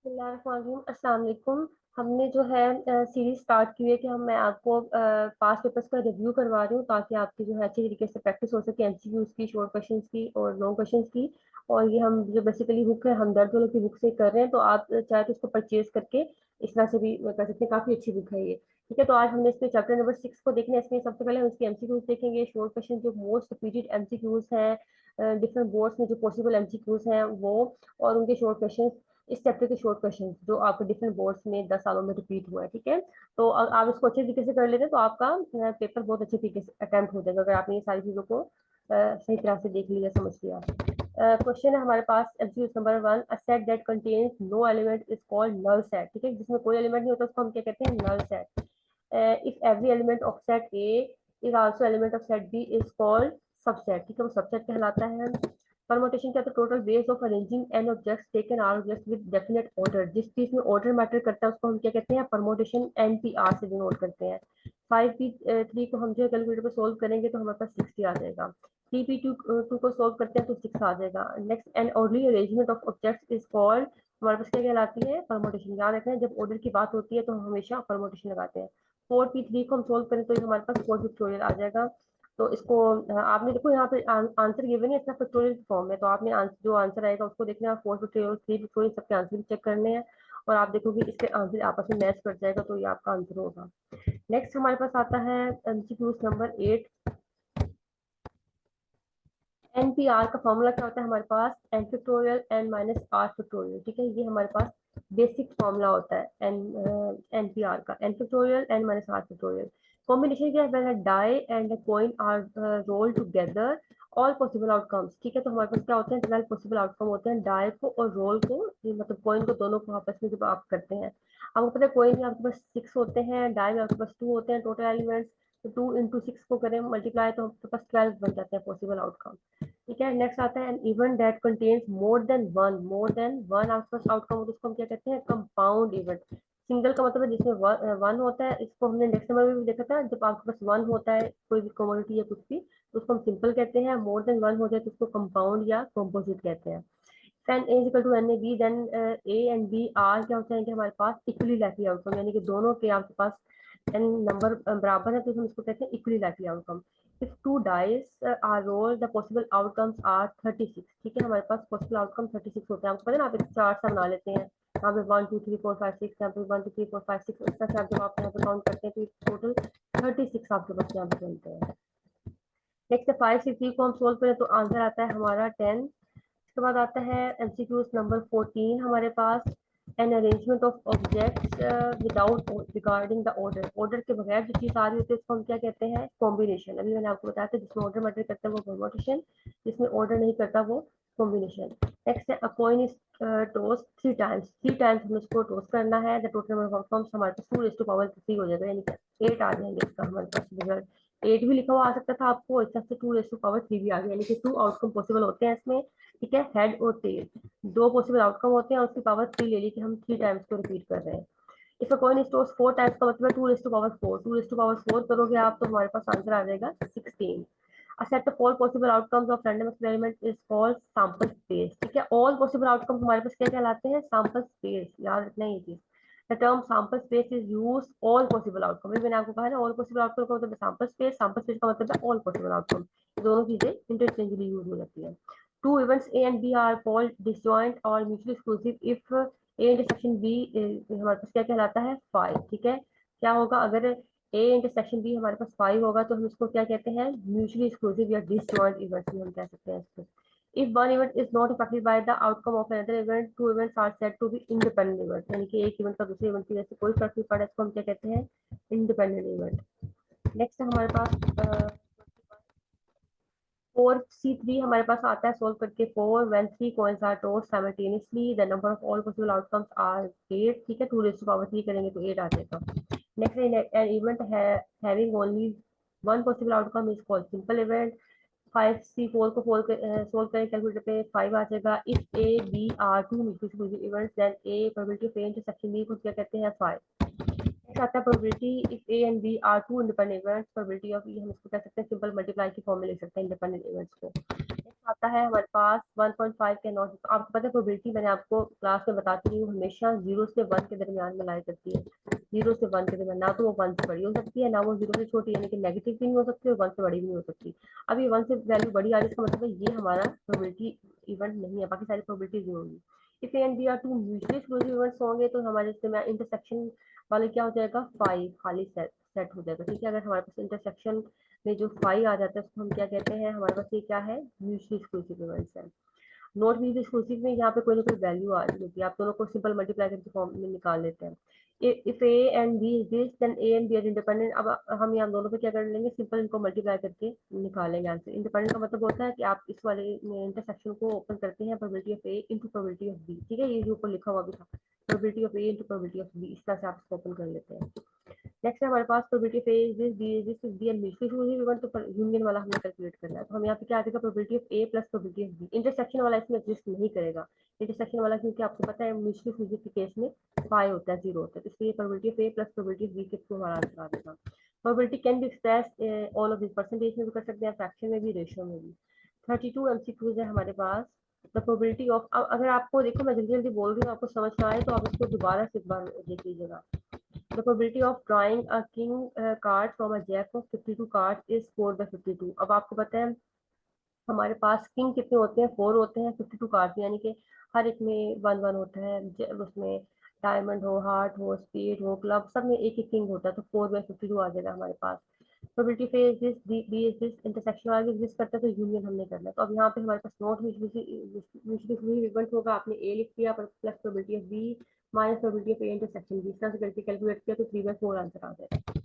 अस्सलाम वालेकुम। हमने जो है सीरीज स्टार्ट की है कि मैं आपको पास पेपर्स का रिव्यू करवा रही हूँ ताकि आपकी जो है अच्छी तरीके से प्रैक्टिस हो सके एमसीक्यूज की, शॉर्ट क्वेश्चंस की और लॉन्ग क्वेश्चंस की। और ये हम जो बेसिकली बुक है हमदर्द वालों की बुक से कर रहे हैं, तो आप चाहे तो इसको परचेज करके इस तरह से भी कर सकते हैं। काफी अच्छी बुक है ये। ठीक है, तो आज हमने इसमें चैप्टर नंबर 6 को देखना है। इसमें सबसे पहले हम इसके एमसीक्यूज देखेंगे, शॉर्ट क्वेश्चन जो मोस्ट रिपीटेड एमसीक्यूज हैं डिफरेंट बोर्ड्स में जो पॉसिबल एमसीक्यूज हैं वो, और उनके शॉर्ट क्वेश्चन, इस चैप्टर के शॉर्ट क्वेश्चन जो आपके डिफरेंट बोर्ड्स में 10 सालों में रिपीट हुआ है। ठीक है, तो आप इसको अच्छे तरीके से कर लेते हैं तो आपका पेपर बहुत अच्छे तरीके से अटेम्प्ट हो जाएगा, अगर आपने ये सारी चीजों को सही तरह से देख लिया, समझ लिया। क्वेश्चन है हमारे पास MCQ number 1, a set that contains no element is called null set. ठीक है, जिसमें कोई एलिमेंट नहीं होता उसको हम क्या कहते हैं? Null set. If every element of set A is also element of set B is called subset. ठीक है, वो सबसेट कहलाता है। परमुटेशन क्या? तो total ways of arranging n objects taken r objects with definite order. जिस चीज में ऑर्डर मैटर करता है उसको हम क्या कहते हैं? परमुटेशन। एनपीआर से डिनोट करते हैं। 5p3 को हम जो है कैलकुलेटर पर सोल्व करेंगे तो हमारे पास 60 आ जाएगा। 3p2 को सोल्व करते हैं तो 6 आ जाएगा। Next, an orderly arrangement of objects is called, हमारे पास क्या कहलाती है? परमुटेशन। याद रखना है जब ऑर्डर की बात होती है तो हम हमेशा परमुटेशन लगाते हैं। 4p3 को हम सोल्व करें तो ये हमारे पास 4 फैक्टोरियल आ जाएगा। तो इसको आपने देखो यहाँ पे आंसर गिवन है, इसका फैक्टोरियल फॉर्म में, तो आपने जो आंसर आएगा उसको देखना है। 4 फैक्टोरियल, 3 फैक्टोरियल, सबके आंसर भी चेक करने हैं और आप देखोगे इसके आंसर आपस में मैच कर जाएगा तो ये आपका आंसर होगा। नेक्स्ट हमारे पास आता है एमसीक्यू नंबर 8। एनपीआर का फॉर्मूला क्या होता है हमारे पास? N factorial N minus are factorial. ठीक है, ये हमारे पास बेसिक फॉर्मूला होता है एनपीआर का, N factorial N minus are factorial. Combination क्या है? When die and coin are roll together all possible outcomes. ठीक है, तो हमारे पास क्या होते हैं? 12 पॉसिबल आउटकम होते हैं डाई को और रोल को, मतलब कॉइन को, दोनों को आपस में जब आप करते हैं। आपको पता है कॉइन में आपके पास 6 होते हैं, डाई में आपके पास 2 होते हैं टोटल एलिमेंट्स। तो 2 into 6 को करें मल्टीप्लाई तो आपके पास 12 बन जाते हैं पॉसिबल आउटकम। ठीक है, नेक्स्ट आता है an event that contains more than one आपके पास आउटकम हो तो उसको हम क्या कहते हैं? Compound event. सिंगल का मतलब है जिसमें वन होता है, इसको हमने नेक्स्ट नंबर में भी देखा था, जब आपके पास वन होता है कोई भी कमोडिटी या कुछ भी तो उसको हम सिंपल कहते हैं। मोर देन वन हो जाए तो उसको कंपाउंड या कॉम्पोजिट कहते हैं। N A equal to n A B, then A and B are क्या होते हैं कि हमारे पास इक्वली लाइकली आउटकम, यानी कि दोनों के आपके पास एन नंबर बराबर है तो हम इसको कहते हैं equally likely outcome. If two dice are roll the possible outcomes are 36। ठीक है, हमारे पास पॉसिबल आउटकम 36 होते हैं। आपको पता है ना, आप एक चार्ट सा बना लेते हैं, यहाँ पे 1 2 3 4 5 6, यहाँ पे 1 2 3 4 5 6, इस तरह से आप जब आप यहाँ पे काउंट करते हैं तो टोटल 36 आपके पास यहाँ पे बनते हैं। नेक्स्ट 5 से 3 को हम सोल्व करें तो आंसर आता है हमारा 10। इसके बाद आता है एमसीक्यूज नंबर 14 हमारे पास, an arrangement of objects without regarding the order. Order के बगैर जो चीज आ रही होती है उसको हम क्या कहते हैं? कॉम्बिनेशन। अभी मैंने आपको बताया था जिसमें ऑर्डर मैटर करता है वो परमुटेशन, जिसमें ऑर्डर नहीं करता वो कॉम्बिनेशन। नेक्स्ट है अ coin is toss 3 times. 3 times हमें इसको टॉस करना है, the total number of outcomes हमारे पास 2 raised to power 3 हो जाएगा, यानी कि 8 आ जाएंगे इसका हमारे पास रिजल्ट। 8 भी लिखा हुआ आ सकता था आपको, इस तरह से 2 raised to power 3 भी आ गया, यानी कि 2 आउटकम पॉसिबल होते हैं इसमें। ठीक है, हेड और टेल 2 पॉसिबल आउटकम होते हैं और उसकी पावर 3 ले ली कि हम 3 टाइम्स को रिपीट कर रहे हैं। इसका कॉइन स्टोर्स 4 टाइम्स का मतलब है 2 raised to power 4। 2 raised to power 4 करोगे आप तो हमारे पास आंसर आ जाएगा 16। A set of all possible outcomes of random experiment is called sample space। ठीक है, all possible outcomes हमारे पास क्या कहलाते हैं? sample space। याद रखना है ये चीज। The term sample space is used all possible outcome। मैंने आपको कहा ना all possible outcome का मतलब है sample space, sample space का मतलब है all possible outcome। दोनों चीजें इंटरचेंजली यूज हो जाती है। Two events A and B are called disjoint or mutually exclusive if A intersection B हमारे पास क्या कहलाता है? फाइव। ठीक है, क्या होगा अगर ए इंटरसेक्शन बी हमारे पास 5 होगा तो हम इसको क्या कहते हैं? म्यूचुअली एक्सक्लूसिव या डिसजॉइंट इवेंट भी हम कह सकते हैं इसको। If one event is not affected by the outcome of another event, two events are said to be independent event, यानी कि एक इवेंट का दूसरे इवेंट की वजह से कोई फर्क नहीं पड़ा, इसको हम क्या कहते हैं? Independent event. नेक्स्ट हमारे पास 4c3 हमारे पास आता है सोल्व करके। 4 when 3 coins are tossed simultaneously the number of all possible outcomes are 8। ठीक है, 2 raised to power 3 करेंगे तो 8 आ जाएगा। Next, an event having only one possible outcome is called simple event। 5c4 को सोल्व करें कैलकुलेटर पे, 5 आ जाएगा। If A B are two mutually events then A probability of A intersection B को क्या कहते हैं? 5। आता है probability if A and B are two independent events, probability of, ये हम इसको कह सकते हैं सिंपल मल्टीप्लाई की फॉर्म में लिख सकते हैं इंडिपेंडेंट इवेंट्स को। नेक्स्ट आता है हमारे पास 1.5 के नॉट, आपको पता है प्रोबेबिलिटी मैंने आपको क्लास में बताती रही हूँ हमेशा 0 से 1 के दरमियान में लाई जाती है। 0 से 1 के दरमियान, ना तो वो 1 से बड़ी हो सकती है ना वो 0 से छोटी, यानी कि नेगेटिव भी नहीं हो सकती और 1 से बड़ी भी नहीं हो सकती। अब ये 1 से वैल्यू बड़ी आ रही है, इसका मतलब है ये हमारा प्रोबेबिलिटी इवेंट नहीं है, बाकी सारी प्रोबेबिलिटी जीरो होगी। If A and B are two mutually exclusive events होंगे तो हमारे इसमें इंटरसेक्शन वाले क्या हो जाएगा, 5 खाली सेट हो जाएगा। ठीक है, अगर हमारे पास इंटरसेक्शन में जो 5 आ जाता है उसको हम क्या कहते हैं, हमारे पास ये क्या है, म्यूचुअली एक्सक्लूसिव इवेंट्स है। नॉट म्यूचुअली एक्सक्लूसिव में यहाँ पे कोई ना कोई वैल्यू आ रही होती है, आप दोनों को सिंपल मल्टीप्लाई करके फॉर्म में निकाल लेते हैं। If A and B is this then A and B are independent. अब हम यहाँ दोनों पे क्या कर लेंगे, सिंपल इनको मल्टीप्लाई करके निकालेंगे आंसर। इंडिपेंडेंट का मतलब होता है कि आप इस वाले इंटरसेक्शन को ओपन करते हैं, probability of A into probability of B. ठीक है, ये जो ऊपर लिखा हुआ भी था, probability of A into probability of B, इस तरह से आप इसको ओपन कर लेते हैं। नेक्स्ट है हमारे पास probability of A this B this is B and mutually exclusive event, तो यूनियन वाला हमें कैलकुलेट करना है। तो हम यहाँ पे क्या आ जाएगा, probability of A plus probability of B. Intersection वाला इसमें एग्जिस्ट नहीं करेगा, इंटरसेक्शन वाला क्योंकि आपको पता है म्यूचुअली एक्सक्लूसिव के केस में 5 होता है, 0 होता है, तो इसलिए probability of A plus probability of B के थ्रू हमारा आंसर आ जाएगा। Probability can be express all of this, percentage में भी कर सकते हैं, फ्रैक्शन में भी, रेशियो में भी। 32 एमसीक्यूज है हमारे पास। द प्रोबेबिलिटी ऑफ, अब अगर आपको देखो मैं जल्दी जल्दी बोल रही हूँ, आपको समझ ना आए तो आप इसको दोबारा से एक बार देख लीजिएगा। The probability of drawing a king card from a jack of 52 cards is 4 by 52। अब आपको पता है हमारे पास किंग कितने होते हैं, 4 होते हैं 52 कार्ड, यानी कि हर एक में 1 1 होता है, उसमें डायमंड हो, हार्ट हो, स्पीड हो, क्लब, सब में एक एक किंग होता है, तो 4 बाई 52 आ जाएगा हमारे पास। Probability phase this B is this, intersection वाला एग्जिस्ट करता है तो यूनियन हमने करना है। तो अब यहाँ पे हमारे पास नॉट म्यूचुअली इवेंट होगा, आपने ए लिख दिया plus probability of B minus probability of A intersection B, इस तरह से करके कैलकुलेट किया तो 3/4 आंसर आ जाएगा।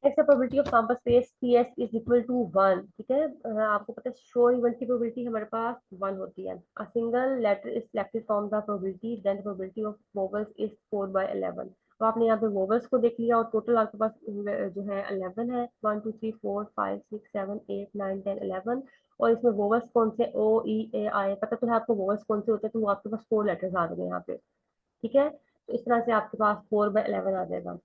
Next probability of sample space P S is equal to 1। ठीक है, आपको पता है श्योर इवेंट की प्रोबेबिलिटी हमारे पास 1 होती है। A single letter is selected from the probability then the probability of vowels is 4/11। तो आपने यहाँ पे वोवेल्स को देख लिया और टोटल आपके पास जो है 11 है, 1 2 3 4 5 6 7 8 9 10 11। और इसमें वोवेल्स कौन से, ओ ई ए आई, पता तो है आपको वोवेल्स कौन से होते हैं, तो वो आपके पास 4 लेटर्स आ गए यहाँ पे। ठीक है, तो इस तरह से आपके पास 4/11 आ जाएगा।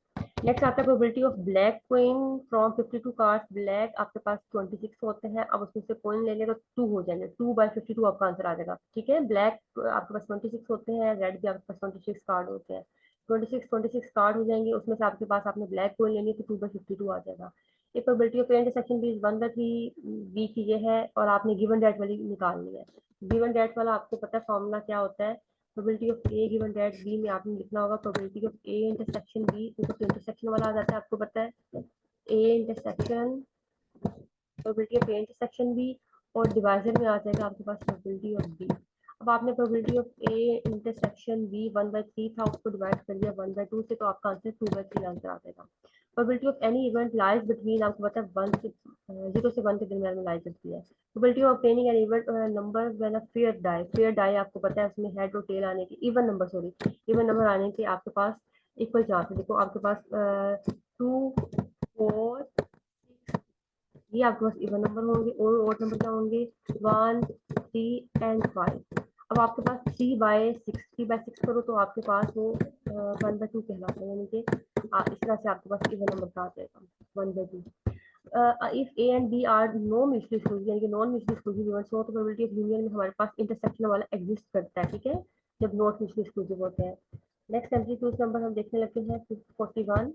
नेक्स्ट आता है probability of black queen from 52 cards, black आपके पास 26 होते हैं, अब उसमें से कोइन ले लें तो 2 हो जाएंगे, 2/52 आपका आंसर आ जाएगा। ठीक है, ब्लैक आपके पास 26 होते हैं, रेड भी आपके पास 26 कार्ड होते हैं, 26 कार्ड हो जाएंगे, उसमें से आपके पास आपने ब्लैक कोइन लेनी है तो 2/52 आ जाएगा। ये प्रोबेबिलिटी ऑफ इंटरसेक्शन भी 1/3 बी की ये है, और आपने गिवन डेट वाली निकालनी है। गिवन डेट वाला आपको पता है फॉर्मूला क्या होता है, probability of A given that B में आपने लिखना होगा probability of A intersection B, तो इंटरसेक्शन वाला आ जाता है, आपको पता है A intersection, probability of A intersection B, और डिवाइजर में आ जाएगा आपके पास प्रोबेबिलिटी ऑफ बी। अब आपने probability of A intersection B 1/3 था, उसको डिवाइड कर दिया 1/2 से, तो आपका आंसर 2/3 आंसर आ जाएगा। Probability of any event lies between, आपको पता है 0 से 1 के दरमियान में लाई करती है। Probability of obtaining an even number when a fair die आपको पता है उसमें हेड और टेल आने की, even number sorry, even number आने के आपके पास इक्वल चांस है। देखो आपके पास 2 4 ये आपके पास इवन नंबर होंगे, और ऑड नंबर क्या होंगे, 1 3 एंड 5। अब आपके पास 3/6 करो तो आपके पास वो 1/2 कहलाता है, यानी कि इस तरह से आपके पास इवन नंबर का आ जाएगा 1/2। If A and B are no mutually exclusive, यानी कि नॉन म्यूचुअली एक्सक्लूसिव इवेंट्स हो तो प्रोबेबिलिटी ऑफ यूनियन में हमारे पास इंटरसेक्शन वाला एग्जिस्ट करता है। ठीक है, जब नॉट म्यूचुअली एक्सक्लूसिव होते हैं। नेक्स्ट एमसीक्यूज नंबर हम देखने लगते हैं 41।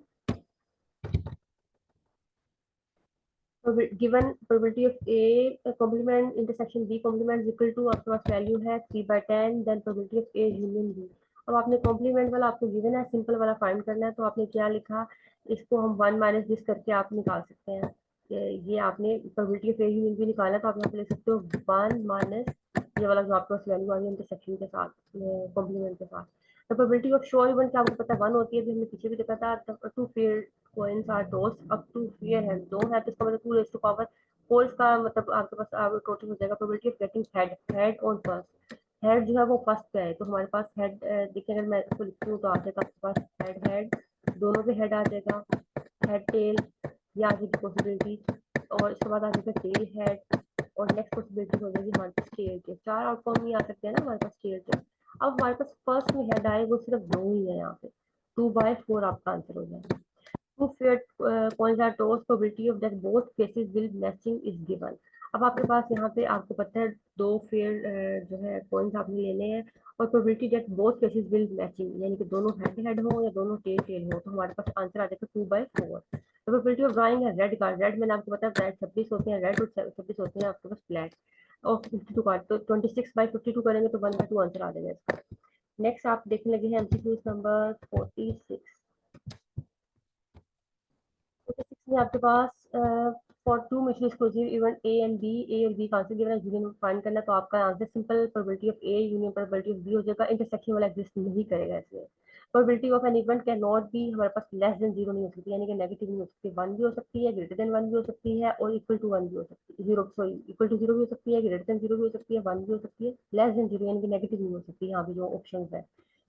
Given probability of A complement intersection B complement equal to, आपके पास वैल्यू है 3/10, then probability of A union B. अब आपने कॉम्प्लीमेंट वाला आपको गिवन है, सिंपल वाला फाइंड करना है, तो आपने क्या लिखा, इसको हम 1 माइनस दिस करके आप निकाल सकते हैं। ये आपने probability of A union B निकाला, तो आप यहाँ पे लिख सकते हो 1 माइनस ये वाला जो आपके पास वैल्यू आ रही है इंटरसेक्शन के साथ, कॉम्प्लीमेंट के साथ। तो प्रोबेबिलिटी ऑफ श्योर इवेंट क्या आपको पता है 1 होती है, जो हमने पीछे भी देखा था। Two fair coins are tossed up to fear है, 2 है तो इसका मतलब 2 raised to power 4, इसका मतलब आपके पास टोटल हो जाएगा probability of getting head on first. Head जो है वो फर्स्ट पे है, तो हमारे पास हेड, देखिए अगर मैं इसको लिखती हूँ तो आ जाएगा आपके पास हेड हेड, दोनों पे हेड आ जाएगा, हेड टेल ये आ जाएगी पॉसिबिलिटी, और इसके बाद आ जाएगा टेल हेड, और नेक्स्ट पॉसिबिलिटी हो जाएगी हमारे पास टेल के। 4 आउटकम ही आ सकते हैं ना हमारे पास टेल के। अब हमारे पास फर्स्ट में हेड आए वो सिर्फ 2 ही है यहाँ पे, 2/4 आपका आंसर हो जाएगा। Two fair coins are tossed, probability of that both faces will matching is given. अब आपके पास यहाँ पे आपको पता है दो फेयर जो है कॉइन्स आपने लेने हैं और probability that both faces will matching, यानी कि दोनों हेड हेड हो या दोनों टेल टेल हो, तो हमारे पास आंसर आ जाएगा 2/4। प्रोबेबिलिटी ऑफ ड्राइंग है रेड कार्ड, रेड मैंने आपको बताया ब्लैक 26 होते हैं, रेड और 26 होते हैं आपके पास ब्लैक, और 52 कार्ड, तो 26/52 करेंगे तो 1/2 आंसर आ जाएगा इसका। नेक्स्ट आप देखने लगे हैं एमसीक्यूज नंबर 46। 46 में आपके पास for two mutually exclusive even A and B, A और बी का आंसर गिवन है, यूनियन फाइंड करना, तो आपका answer simple probability of A union probability of B हो जाएगा। इंटरसेक्शन वाला एग्जिस्ट नहीं करेगा इसमें। Probability of an event can not be, हमारे पास लेस देन 0 नहीं हो सकती, यानी कि नेगेटिव नहीं हो सकती, 1 भी हो सकती है, ग्रेटर देन 1 भी हो सकती है, और इक्वल टू 1 भी हो सकती है, 0 सॉरी इक्वल टू 0 भी हो सकती है, ग्रेटर देन 0 भी हो सकती है, 1 भी हो सकती है, लेस देन 0 यानी कि नेगेटिव नहीं हो सकती। यहाँ पे जो ऑप्शन है,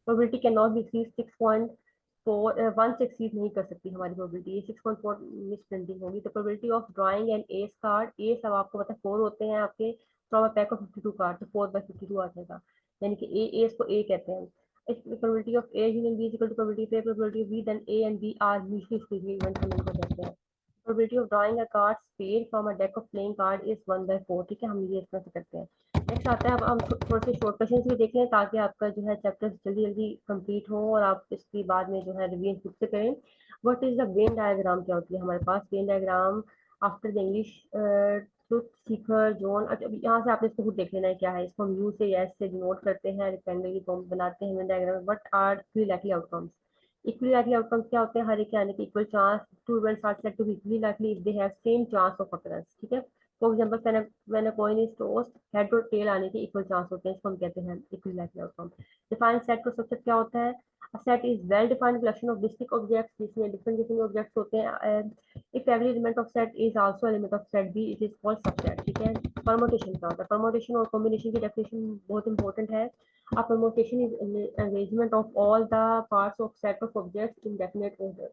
probability can not be exceed 6.4, 1 से एक्सीड नहीं कर सकती हमारी प्रोबेबिलिटी, ये 6.4 मिस प्रिंटिंग होगी। तो probability of drawing and ace card, ए सब आपको पता है 4 होते हैं आपके from a pack of 52 card, तो 4/52 आ जाएगा, यानी कि ए को ए कहते हैं। If the probability of A union B is equal to probability of A, probability of B, then A and B are mutually exclusive events, हम इनको कहते हैं। Probability of drawing a card spade from a deck of playing card is 1/4, ठीक है, हम ये इस तरह से करते हैं। नेक्स्ट आता है, अब हम थोड़े से शॉर्ट क्वेश्चन भी देख लें ताकि आपका जो है चैप्टर जल्दी जल्दी कंप्लीट हो और आप इसके बाद में जो है रिवीजन खुद से करें। What is the Venn diagram, क्या होती है हमारे पास Venn diagram after the English truth seeker zone. अच्छा, अभी यहाँ से आपने इसको खुद देख लेना है क्या है, इसको हम यू से यस से डिनोट करते हैं, रेक्टेंगल की फॉर्म बनाते हैं Venn diagram. What are equally likely outcomes, equally likely outcomes क्या होते हैं, हर एक के आने के equal chance, two events are said to be equally likely if they have same chance of occurrence, ठीक है। For example when a coin is tossed, head और टेल आने के इक्वल चांस होते हैं, इसको हम कहते हैं equally likely outcome. Define set का स्ट्रक्चर क्या होता है, a set is well defined collection of distinct objects, जिसमें डिफरेंट किस्म के ऑब्जेक्ट्स होते हैं। If every element of set is also element of set B, it is called subset, ठीक है। परमुटेशन क्या होता है, परमुटेशन और कॉम्बिनेशन की डेफिनेशन बहुत इंपॉर्टेंट है। A permutation is an arrangement of all the parts of set of objects in definite order.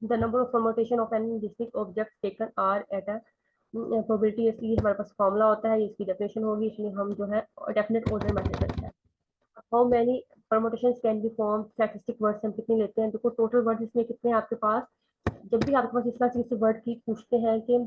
The number of permutation of any distinct objects taken are at a probability, इसलिए हमारे पास formula होता है, इसकी definition होगी, इसमें हम जो है डेफिनेट ऑर्डर मेथड करते हैं। How many permutations can be form, statistic words हम कितने लेते हैं, देखो टोटल वर्ड इसमें कितने हैं आपके पास। जब भी आपके पास इस तरह से किसी वर्ड की पूछते हैं कि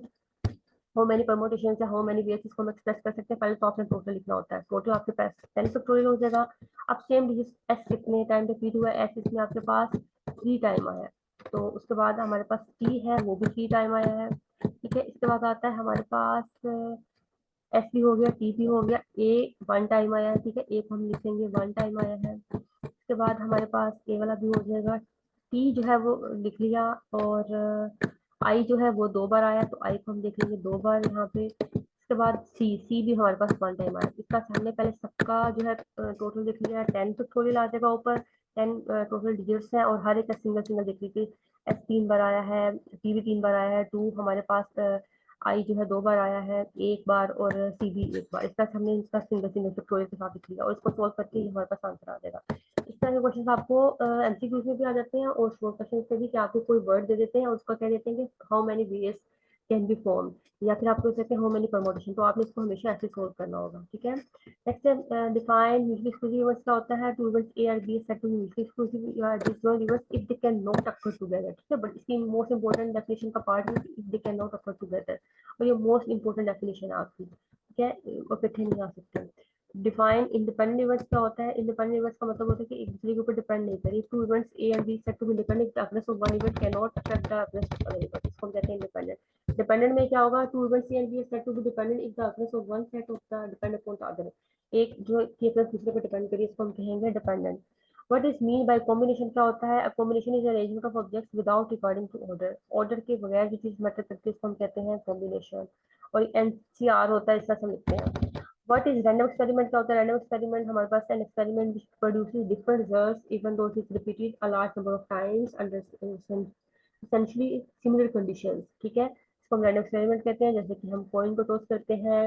हाउ मेनी परमुटेशन या हाउ मेनी वेज, इसको हम एक्सप्रेस कर सकते हैं, पहले तो आपने टोटल लिखना होता है, टोटल आपके पास 10 फैक्टोरियल हो जाएगा। अब सेम डिजिट एस कितने टाइम रिपीट हुआ है, एस इसमें आपके पास 3 टाइम आया है, तो उसके बाद हमारे पास टी है वो भी 3 टाइम आया है, ठीक है। इसके बाद आता है हमारे पास एस भी हो गया, टी भी हो गया, ए 1 टाइम आया है, ठीक है, ए को हम लिखेंगे 1 टाइम आया है। उसके बाद हमारे पास ए वाला भी हो जाएगा, टी जो है वो लिख लिया, और आई जो है वो 2 बार आया, तो आई को हम देख लेंगे 2 बार यहाँ पे। उसके बाद सी भी हमारे पास 1 टाइम आया, इसका हमने पहले सबका जो है टोटल देख लिया, 10 तो थोड़ी आ जाएगा ऊपर, 10 टोटल डिजिट्स हैं, और हर एक का सिंगल सिंगल देख लीजिए। एस 3 बार आया है, टी भी 3 बार आया है, टू हमारे पास आई जो है 2 बार आया है, एक बार, और सी भी 1 बार। इस तरह से हमने इसका सिंगल सिंगल फैक्टोरियल के साथ लिख लिया, और इसको सोल्व करके हमारे पास आंसर आ जाएगा। इस तरह के क्वेश्चन आपको एमसीक्यूज में भी आ जाते हैं, और शॉर्ट क्वेश्चन में भी, कि आपको कोई वर्ड दे देते हैं और उसका कह देते हैं कि how many ways can be form, या फिर आपको कहते हैं हाउ मेनी परमुटेशन, तो आपने इसको हमेशा ऐसे सोल्व करना होगा, ठीक है। Next define mutually exclusive events क्या होता है, टू इवेंट्स ए और B said to mutually exclusive events if they can not occur together, ठीक है। बट इसकी मोस्ट इंपॉर्टेंट डेफिनेशन का पार्ट है if they can not occur together, और ये मोस्ट इंपॉर्टेंट डेफिनेशन है आपकी, ठीक है, इकट्ठे नहीं आ सकते। डिफाइन इंडिपेंडेंट इवेंट्स क्या होता है, इंडिपेंडेंट इवेंट्स का मतलब होता है कि एक दूसरे के ऊपर डिपेंड नहीं करें, two events A and B said to be dependent, the occurrence of one event can not affect the occurrence of other event, इसको हम कहते हैं इंडिपेंडेंट। डिपेंडेंट में क्या होगा, two events A and B said to be dependent if the occurrence of one set of the depend upon the other, एक जो की अकरेंस दूसरे पर डिपेंड करिए, इसको हम कहेंगे dependent. What is mean by combination, क्या होता है, combination is arrangement of objects without recording to order, order के बगैर जो चीज मैटर करती है इसको हम कहते हैं कॉम्बिनेशन, और एनसीआर होता है, इसका हम लिखते हैं। व्हाट इज रैंडम एक्सपेरिमेंट, क्या होता है, रैंडम एक्सपेरिमेंट हमारे पास an experiment which produces different results even though it is repeated a large number of times under essentially similar conditions, ठीक है, इसको हम रैंडम एक्सपेरिमेंट कहते हैं। जैसे कि हम कॉइन को टॉस करते हैं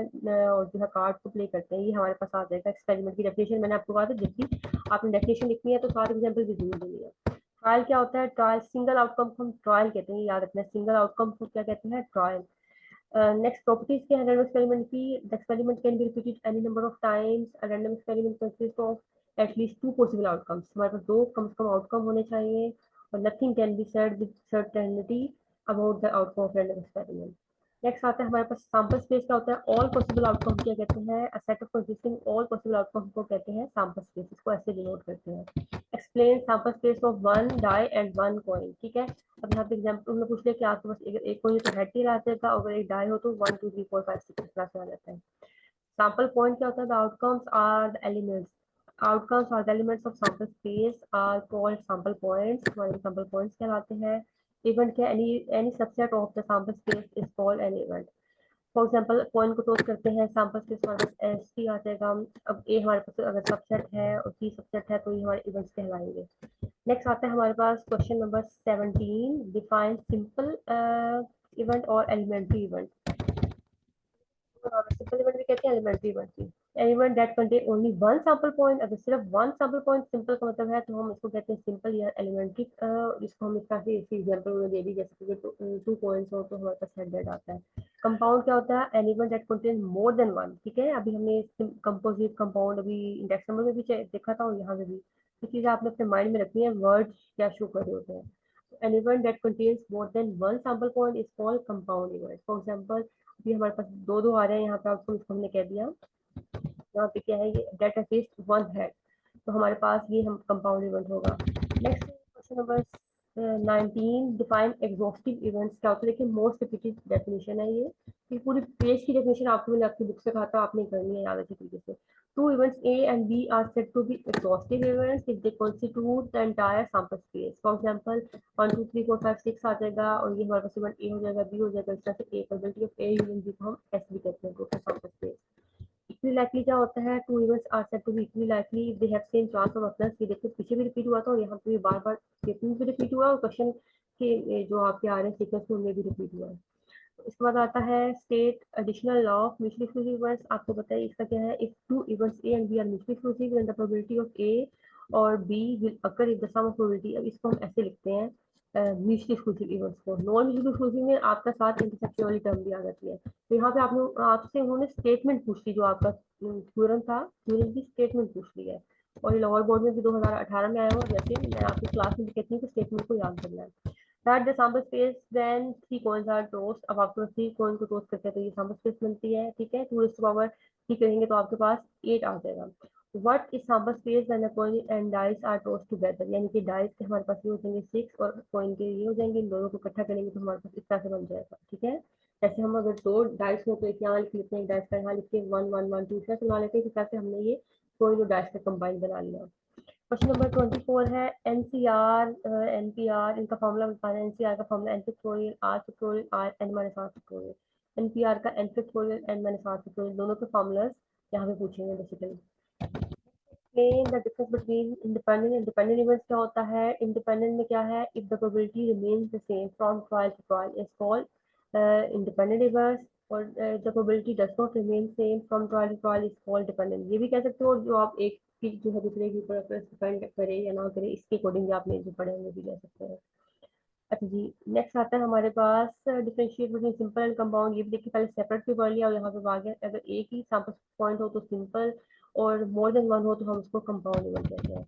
और जो है कार्ड को प्ले करते हैं, ये हमारे पास आ जाएगा एक्सपेरिमेंट की डेफिनेशन। मैंने आपको कहा था जब भी आपने डेफिनेशन लिखनी है तो सारे एग्जाम्पल भी जरूर देनी है। ट्रायल क्या होता है, ट्रायल सिंगल आउटकम को हम ट्रायल कहते हैं, याद रखना है, सिंगल आउटकम को क्या कहते हैं, ट्रायल। नेक्स्ट प्रॉपर्टीज क्या है रैंडम एक्सपेरिमेंट की, the experiment can be repeated any number of times, a random experiment consist of at least to possible outcomes, हमारे पास दो कम से कम आउटकम होने चाहिए, और nothing can be said with certainty about the outcome of random experiment. Next आता है हमारे पास sample space क्या होता है, ऑल पॉसिबल आउटकम क्या कहते हैं, a set of consisting all possible outcome को कहते हैं सैंपल स्पेस, इसको ऐसे डिनोट करते हैं। Explain sample space of one die and one coin, ठीक है। अब यहाँ पे एग्जाम्पल में पूछ लिया कि आपके पास एक कॉइन तो हेड ही आ जाएगा, अगर एक डाई हो तो 1 2 3 4 5 6 इस तरह से आ जाता है। सैंपल पॉइंट क्या होता है, the outcomes are the elements, outcomes are the elements of sample space are called sample points, हमारे sample points कहलाते हैं। event क्या, any subset of the sample space is called an event। For example point को toast करते हैं, sample space हमारे पास S T आ जाएगा। अब ए हमारे पास अगर सबसेट है और सी सबसेट है तो ये हमारे इवेंट्स कहलाएंगे। नेक्स्ट आता है हमारे पास question number 17, define simple event और एलिमेंट्री इवेंट। सिंपल इवेंट भी कहते हैं, एलिमेंट्री इवेंट भी। Element that contain only one sample point, अगर सिर्फ वन सैंपल पॉइंट सिंपल का मतलब है तो हम इसको कहते हैं सिंपल या एलिमेंट्री। इसको हम इसका इसी एग्जांपल में दे दी, जैसे कि टू पॉइंट्स हो तो हमारे पास हेड आता है। कंपाउंड क्या होता है, element that contain more than one, ठीक है। अभी हमने कंपोजिट कंपाउंड अभी इंडेक्स नंबर में भी देखा था और यहाँ पे भी ये चीजें आपने अपने माइंड में रखनी है, वर्ड क्या शो कर रहे होते हैं। An event that contains more than one sample point is called compound event. For example, ये हमारे पास दो दो आ रहे हैं यहाँ पे, आउटपुट इसको हमने कह दिया, यहाँ पे क्या है, ये डेट एटलीस्ट वन है, तो हमारे पास ये हम कंपाउंड इवेंट होगा। Next question number 19, define exhaustive events क्या होता है। देखिए मोस्ट रिपीटेड डेफिनेशन है ये पूरी पेज की डेफिनेशन आपको मैंने आपकी बुक से कहा था, आपने करनी है याद अच्छी तरीके से। Two events A and B are said to be exhaustive events if they constitute the entire sample space. For example 1 2 3 4 5 6 आ जाएगा और ये हमारे पास इवेंट ए हो जाएगा, बी हो जाएगा, इस तरह से A probability of A union B को हम एस भी कहते हैं, total sample space. Equally likely क्या होता है, two events are said to be equally likely if they have same chance of occurrence. ये देखो पीछे भी रिपीट हुआ था और यहाँ पे भी बार बार स्टेटमेंट भी रिपीट हुआ और क्वेश्चन के जो आपके आ रहे हैं सीक्वेंस में उनमें भी रिपीट हुआ है। तो इसके बाद आता है state additional law of mutually exclusive events. आपको बताइए इसका क्या है, if two events A and B are mutually exclusive then the probability of A और B will occur if the sum of probability. अब इसको हम ऐसे लिखते हैं म्यूचुअली एक्सक्लूसिव इवेंट्स को। नॉन म्यूचुअली एक्सक्लूसिव में आपका साथ इंटरसेक्शन वाली टर्म भी आ जाती है। तो यहाँ पे आपने आपसे उन्होंने स्टेटमेंट पूछ ली, जो आपका थ्योरम था, थ्योरम की स्टेटमेंट पूछ ली है। और ये लाहौर बोर्ड में भी 2018 में आया हुआ, जैसे मैं आपकी क्लास में कहती हूँ कि स्टेटमेंट को याद करना है। That the sample space when three coins are tossed, अब आपके पास थ्री कॉइन को टोस्ट करते हैं तो ये sample space बनती है, ठीक है। 2 raised to power 3 करेंगे तो आपके पास 8 आ जाएगा। What is sample space when a coin and dice are tossed together, यानी कि डाइस के हमारे पास ये हो जाएंगे 6 और कॉइन के ये हो जाएंगे, इन दोनों को इकट्ठा करेंगे तो हमारे पास इस तरह से बन जाएगा, ठीक है। जैसे हम अगर दो डाइस हो तो एक यहाँ लिख लेते हैं, एक डाइस का यहाँ लिख के 1 1 1 2 इस तरह से बना लेते हैं, इस तरह से हमने ये कॉइन और डाइस का कंबाइन बना लिया। क्वेश्चन नंबर 24 है एनसीआर एनपीआर, इनका फॉर्मूला बताना है। एनसीआर का formula N factorial R factorial R N minus are factorial. NPR का N factorial N minus are factorial, दोनों के फॉर्मूलाज यहाँ पे पूछेंगे basically. Explain the difference between independent independent events क्या होता है। इंडिपेंडेंट में क्या है, if the probability remains the same from trial to trial is called independent events, और the probability does not remain same from trial to trial is called dependent. ये भी कह सकते हो, और जो आप एक चीज जो है दूसरे के ऊपर डिपेंड करे या ना करे इसके अकॉर्डिंग भी आपने जो पढ़े हैं भी कह सकते हैं। अच्छा जी, नेक्स्ट आता है हमारे पास differentiate between simple and compound. ये भी देखिए पहले सेपरेट भी पढ़ लिया और यहाँ पे आ गया, अगर एक ही सैंपल पॉइंट हो तो सिंपल और मोर देन वन हो तो हम उसको कंपाउंड इवेंट कहते हैं।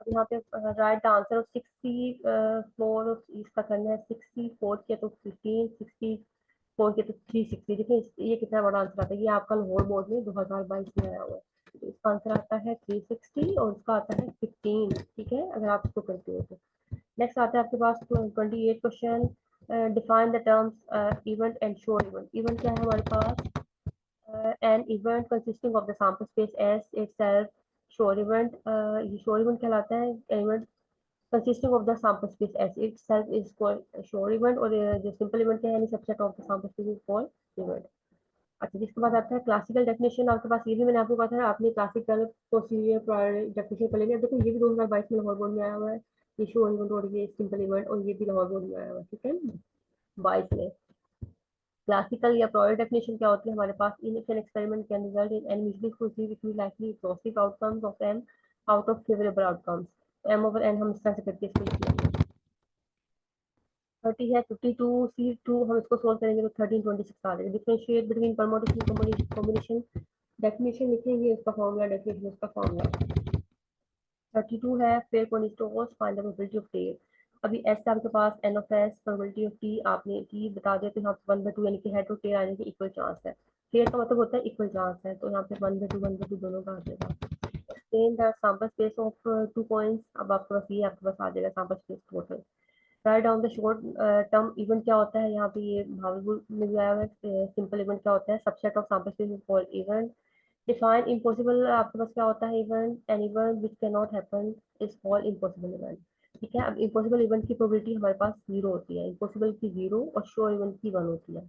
अब यहाँ पे राइट आंसर 64 इसका करना है, 64 किया तो 15, 64 किया तो 360। देखिए ये कितना बड़ा आंसर आता है, ये आपका लाहौर बोर्ड में 2022 में आया हुआ है। तो इसका आंसर आता है 360 और इसका आता है 15, ठीक है, अगर आप इसको करते हो तो। नेक्स्ट आता है आपके पास 28 question, define the terms event and sure event. Event क्या है हमारे पास, an event consisting of the sample space S itself, short event, ये short event कहलाता है। event consisting of the sample space S itself is called short event, और जो simple event है यानी subset of the sample space is called event। अच्छा, जिसके बाद आता है क्लासिकल डेफिनेशन। आपके पास ये भी मैंने आपको कहा था, आपने क्लासिकल प्रोसीजर डेफिनेशन कर लेंगे। देखो ये भी 2022 में लाहौर बोर्ड में आया हुआ है, ये शोर इवेंट और ये सिंपल इवेंट, और ये भी लाहौर बोर्ड में आया हुआ है, ठीक है, 22 में। क्लासिकल या प्रोयर डेफिनेशन क्या होती है हमारे पास, in an experiment can result in n mutually exclusive equally likely exhaustive outcomes of m out of favourable outcomes. M over n हम इस तरह से करके इसको लिख लेंगे। 30 है, 52 C2 हम इसको सोल्व करेंगे तो 1326 आ जाएगा। Differentiate between permutation combination, definition लिखेंगे, इसका फॉर्मूला, डेफिनेशन इसका फॉर्मूला। 32 है, fair coin is tossed, find the probability of tail. अभी एस है आपके पास, n of S, probability of T आपने टी बता दिया, तो यहाँ पे 1/2 यानी कि हेड और टेल आने की इक्वल चांस है। फेयर का मतलब होता है इक्वल चांस है, तो यहाँ पे 1/2 दोनों का आ जाएगा। Explain the sample space of 2 points. अब आपके पास ये आपके पास आ जाएगा sample space total. Write down the short term event क्या होता है, यहाँ पे ये भावल में भी आया हुआ है। सिंपल इवेंट क्या होता है, subset of sample space is called event. Define impossible आपके पास क्या होता है, event an event which can not happen is called impossible event. ठीक है, अब इम्पॉसिबल इवेंट की प्रोबेबिलिटी हमारे पास 0 होती है, इम्पॉसिबल की 0 और श्योर इवेंट की 1 होती है।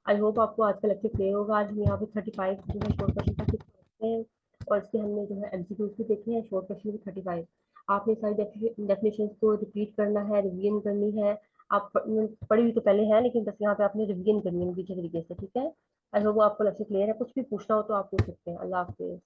आई होप आपको आज का लेक्चर क्लियर होगा। आज हम यहाँ पे 35 जो है शॉर्ट क्वेश्चन तक देखते हैं, और इसके हमने जो है एमसीक्यूज भी देखे हैं, शॉर्ट क्वेश्चन भी 35। आपने सारी डेफिनेशन को रिपीट करना है, रिवीजन करनी है। आप पढ़ी हुई तो पहले है, लेकिन बस यहाँ पे आपने रिवीजन करनी है अच्छे तरीके से। ठीक है, आई होप आपको लेक्चर क्लियर है। कुछ भी पूछना हो तो आप पूछ सकते हैं। अल्लाह हाफिज।